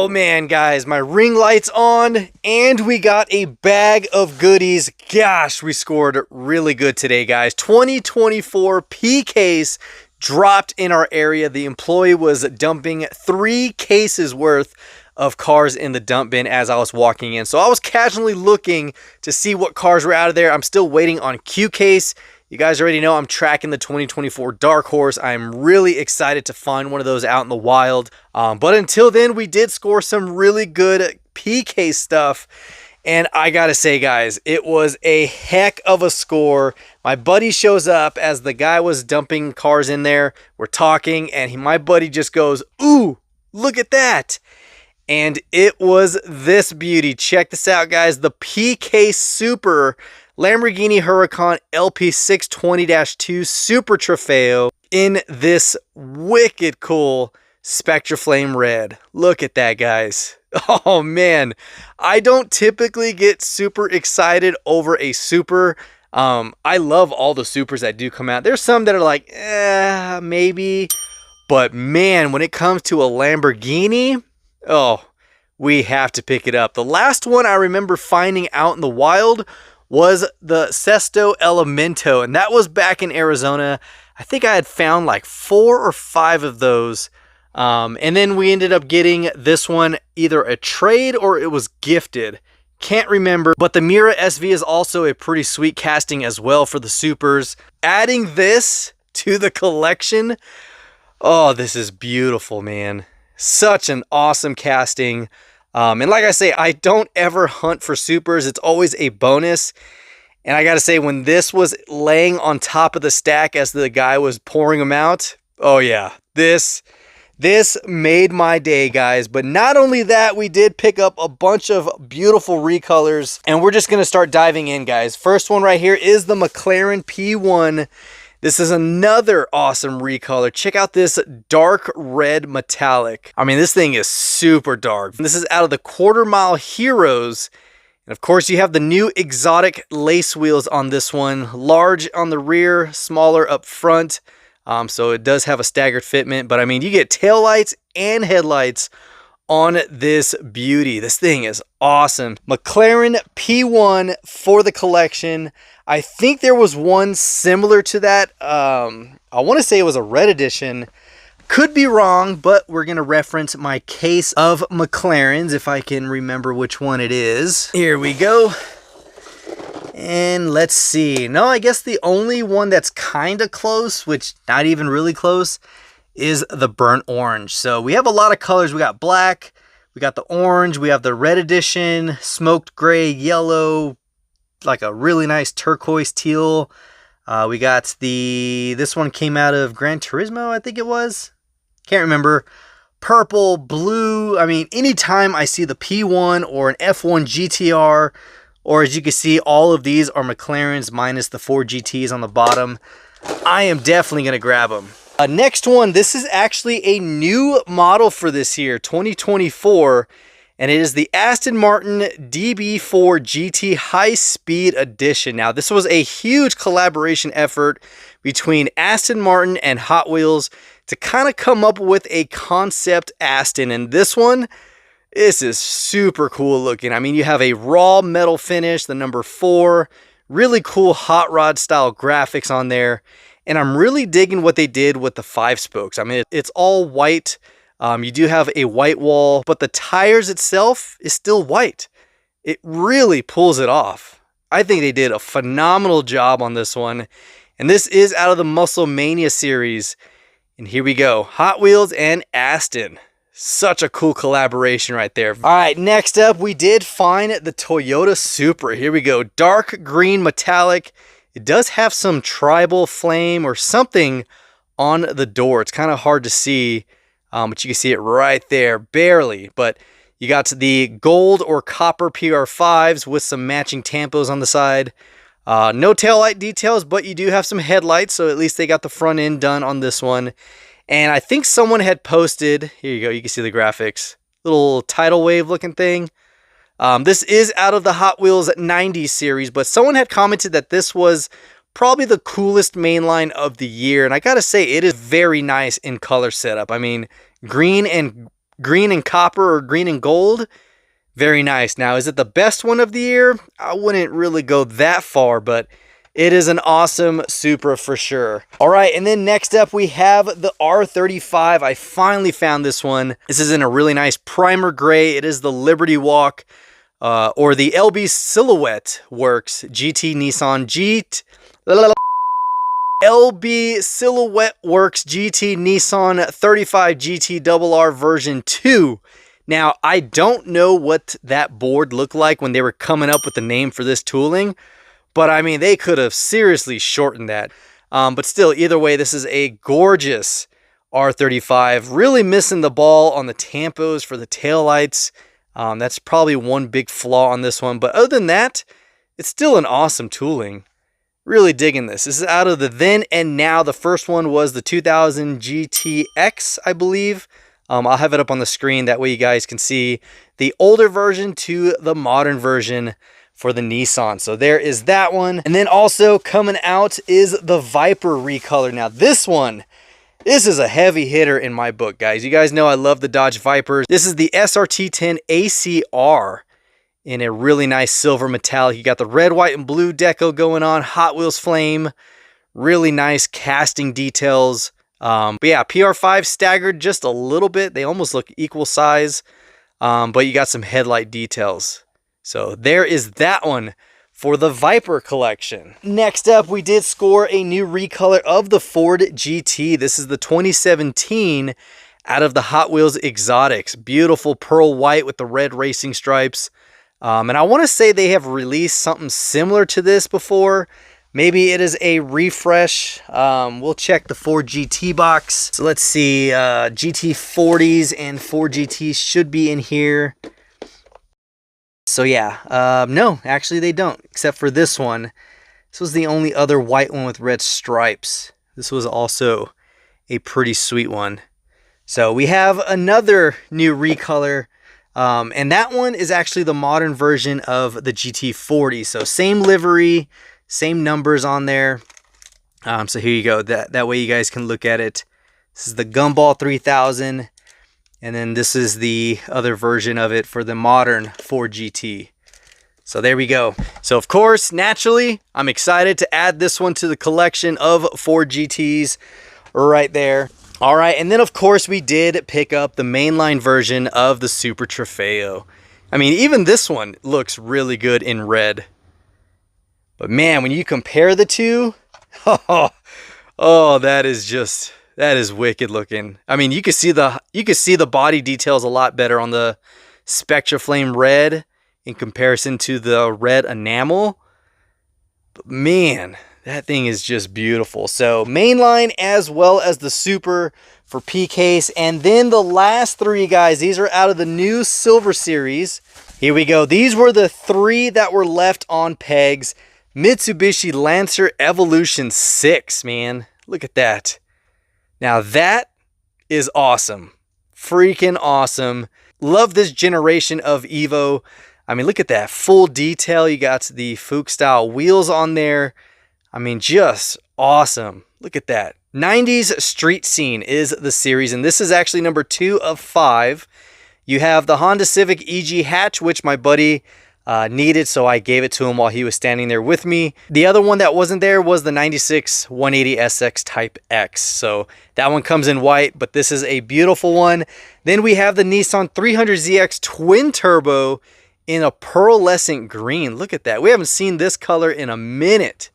Oh man, guys, my ring light's on and we got a bag of goodies. Gosh, we scored really good today, guys. 2024 P case dropped in our area. The employee was dumping 3 cases worth of cars in the dump bin as I was walking in. So I was casually looking to see what cars were out of there. I'm still waiting on Q case. You guys already know I'm tracking the 2024 Dark Horse. I'm really excited to find one of those out in the wild. But until then, we did score some really good PK stuff. And I gotta say, guys, it was a heck of a score. My buddy shows up as the guy was dumping cars in there. We're talking, and my buddy just goes, "Ooh, look at that." And it was this beauty. Check this out, guys. The PK Super Lamborghini Huracan LP 620-2 Super Trafeo in this wicked cool Spectra Flame red. Look at that, guys. Oh man, I don't typically get super excited over a Super. I love all the Supers that do come out. There's some that are like, maybe. But man, when it comes to a Lamborghini, oh, we have to pick it up. The last one I remember finding out in the wild was the Sesto Elemento, and that was back in Arizona. I think I had found like 4 or 5 of those, and then we ended up getting this one, either a trade or it was gifted. Can't remember, but the Mira SV is also a pretty sweet casting as well for the Supers. Adding this to the collection, oh, this is beautiful, man. Such an awesome casting. And like I say, I don't ever hunt for Supers. It's always a bonus. And I got to say, when this was laying on top of the stack as the guy was pouring them out, oh yeah, this made my day, guys. But not only that, we did pick up a bunch of beautiful recolors, and we're just going to start diving in, guys. First one right here is the McLaren P1. This is another awesome recolor. Check out this dark red metallic. I mean, this thing is super dark. This is out of the Quarter Mile Heroes. And of course, you have the new exotic lace wheels on this one. Large on the rear, smaller up front. So it does have a staggered fitment. But I mean, you get taillights and headlights on this beauty. This thing is awesome. McLaren P1 for the collection. I think there was one similar to that. I want to say it was a red edition. Could be wrong, but we're going to reference my case of McLarens if I can remember which one it is. Here we go. And let's see. No, I guess the only one that's kind of close, which not even really close, is the burnt orange. So we have a lot of colors. We got black, we got the orange, we have the red edition, smoked gray, yellow, like a really nice turquoise teal. We got this one came out of Gran Turismo, I think it was. Can't remember. Purple, blue. I mean, anytime I see the P1 or an F1 GTR, or as you can see, all of these are McLarens minus the 4 GTs on the bottom, I am definitely going to grab them. Next one, this is actually a new model for this year, 2024. And it is the Aston Martin DB4 GT High Speed Edition. Now, this was a huge collaboration effort between Aston Martin and Hot Wheels to kind of come up with a concept Aston. And this one, this is super cool looking. I mean, you have a raw metal finish, the number 4, really cool hot rod style graphics on there. And I'm really digging what they did with the 5 spokes. I mean, it's all white. You do have a white wall, but the tires itself is still white. It really pulls it off. I think they did a phenomenal job on this one. And this is out of the Muscle Mania series. And here we go. Hot Wheels and Aston. Such a cool collaboration right there. All right, next up, we did find the Toyota Supra. Here we go. Dark green metallic. It does have some tribal flame or something on the door. It's kind of hard to see. But you can see it right there, barely. But you got the gold or copper PR5s with some matching tampos on the side. No taillight details, but you do have some headlights, so at least they got the front end done on this one. And I think someone had posted, here you go, you can see the graphics, little tidal wave looking thing. This is out of the Hot Wheels 90s series, but someone had commented that this was probably the coolest mainline of the year. And I gotta say, it is very nice in color setup. I mean, green and green and copper or green and gold. Very nice. Now, is it the best one of the year? I wouldn't really go that far, but it is an awesome Supra for sure. All right, and then next up we have the R35. I finally found this one. This is in a really nice primer gray. It is the Liberty Walk, or the LB Silhouette Works GT Nissan LB Silhouette Works GT Nissan 35 GT version 2. Now, I don't know what that board looked like when they were coming up with the name for this tooling, but I mean, they could have seriously shortened that. But still, either way, this is a gorgeous R35. Really missing the ball on the tampos for the taillights. That's probably one big flaw on this one. But other than that, it's still an awesome tooling. Really digging this. This is out of the then and now. The first one was the 2000 GTX, I believe. I'll have it up on the screen. That way you guys can see the older version to the modern version for the Nissan. So there is that one. And then also coming out is the Viper recolor. Now this is a heavy hitter in my book, guys. You guys know I love the Dodge Vipers. This is the SRT10 ACR in a really nice silver metallic. You got the red, white, and blue deco going on. Hot Wheels flame. Really nice casting details. But yeah, PR5 staggered just a little bit. They almost look equal size. But you got some headlight details. So there is that one for the Viper collection. Next up, we did score a new recolor of the Ford GT. This is the 2017 out of the Hot Wheels Exotics. Beautiful pearl white with the red racing stripes. And I want to say they have released something similar to this before. Maybe it is a refresh. We'll check the Ford GT box. So let's see, GT40s and Ford GTs should be in here. So yeah, no, actually they don't, except for this one. This was the only other white one with red stripes. This was also a pretty sweet one. So we have another new recolor, and that one is actually the modern version of the GT40. So same livery, same numbers on there. So here you go. That way you guys can look at it. This is the Gumball 3000. And then this is the other version of it for the modern Ford GT. So there we go. So of course, naturally, I'm excited to add this one to the collection of Ford GTs right there. All right, and then of course we did pick up the mainline version of the Super Trafeo. I mean, even this one looks really good in red. But man, when you compare the two, oh, that is wicked looking. I mean, you can see the body details a lot better on the Spectra Flame red in comparison to the red enamel. But man, that thing is just beautiful. So mainline as well as the Super for P-Case. And then the last three, guys, these are out of the new Silver Series. Here we go. These were the three that were left on pegs. Mitsubishi Lancer Evolution 6, man. Look at that. Now that is awesome. Freaking awesome. Love this generation of Evo. I mean, look at that full detail. You got the Fuchs style wheels on there. I mean, just awesome. Look at that. 90s Street Scene is the series, and this is actually number 2 of 5. You have the Honda Civic EG hatch, which my buddy needed, so I gave it to him while he was standing there with me. The other one that wasn't there was the 96 180 SX Type X. So that one comes in white, but this is a beautiful one. Then we have the Nissan 300ZX Twin Turbo in a pearlescent green. Look at that. We haven't seen this color in a minute.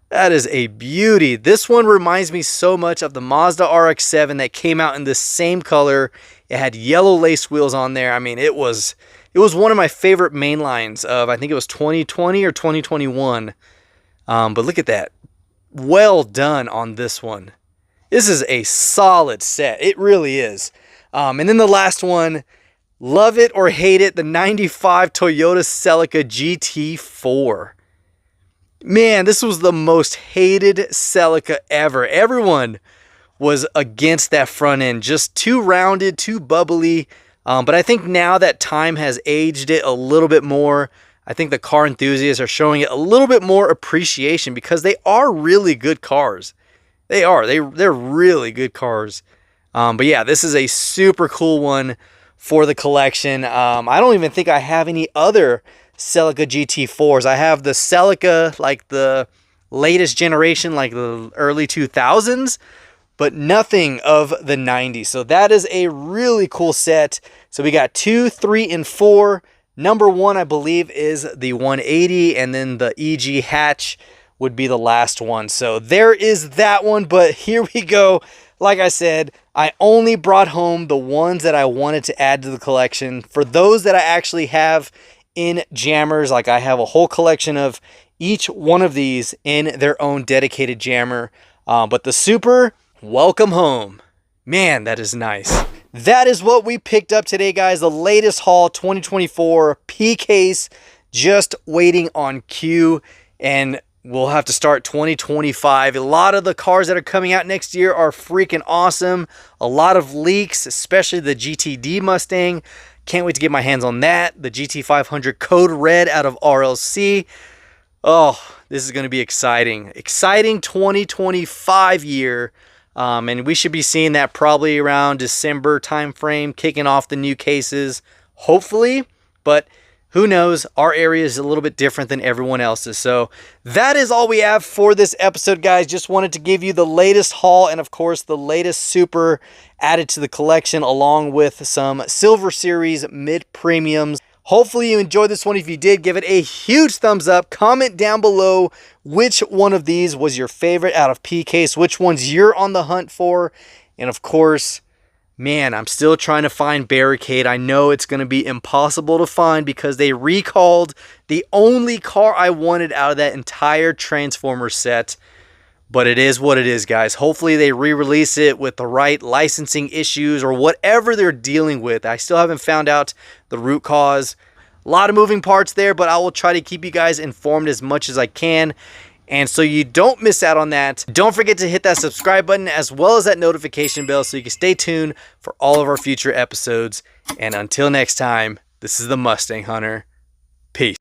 That is a beauty. This one reminds me so much of the Mazda RX-7 that came out in the same color. It had yellow lace wheels on there. I mean, it was one of my favorite mainlines of, I think it was 2020 or 2021. But look at that. Well done on this one. This is a solid set. It really is. And then the last one, love it or hate it, the 95 Toyota Celica GT4. Man, this was the most hated Celica ever. Everyone was against that front end. Just too rounded, too bubbly. But I think now that time has aged it a little bit more, I think the car enthusiasts are showing it a little bit more appreciation because they are really good cars. They are. They're really good cars. But yeah, this is a super cool one for the collection. I don't even think I have any other Celica GT4s. I have the Celica, like the latest generation, like the early 2000s, but nothing of the 90s. So that is a really cool set. So we got 2, 3, and 4. Number 1, I believe, is the 180, and then the EG hatch would be the last one. So there is that one, but here we go. Like I said, I only brought home the ones that I wanted to add to the collection. For those that I actually have in jammers, like I have a whole collection of each one of these in their own dedicated jammer. But the Super, welcome home. Man, that is nice. That is what we picked up today, guys. The latest haul, 2024 P-Case, just waiting on cue. And we'll have to start 2025. A lot of the cars that are coming out next year are freaking awesome. A lot of leaks, especially the GTD Mustang. Can't wait to get my hands on that. The GT500 Code Red out of RLC. Oh, this is going to be exciting. Exciting 2025 year. And we should be seeing that probably around December timeframe, kicking off the new cases, hopefully. But who knows? Our area is a little bit different than everyone else's. So that is all we have for this episode, guys. Just wanted to give you the latest haul and, of course, the latest Super added to the collection, along with some Silver Series mid-premiums. Hopefully you enjoyed this one. If you did, give it a huge thumbs up. Comment down below which one of these was your favorite out of P-Case, which ones you're on the hunt for. And, of course, man, I'm still trying to find Barricade. I know it's going to be impossible to find because they recalled the only car I wanted out of that entire Transformer set. But it is what it is, guys. Hopefully they re-release it with the right licensing issues or whatever they're dealing with. I still haven't found out the root cause. A lot of moving parts there, but I will try to keep you guys informed as much as I can. And so you don't miss out on that, don't forget to hit that subscribe button as well as that notification bell so you can stay tuned for all of our future episodes. And until next time, this is the Mustang Hunter. Peace.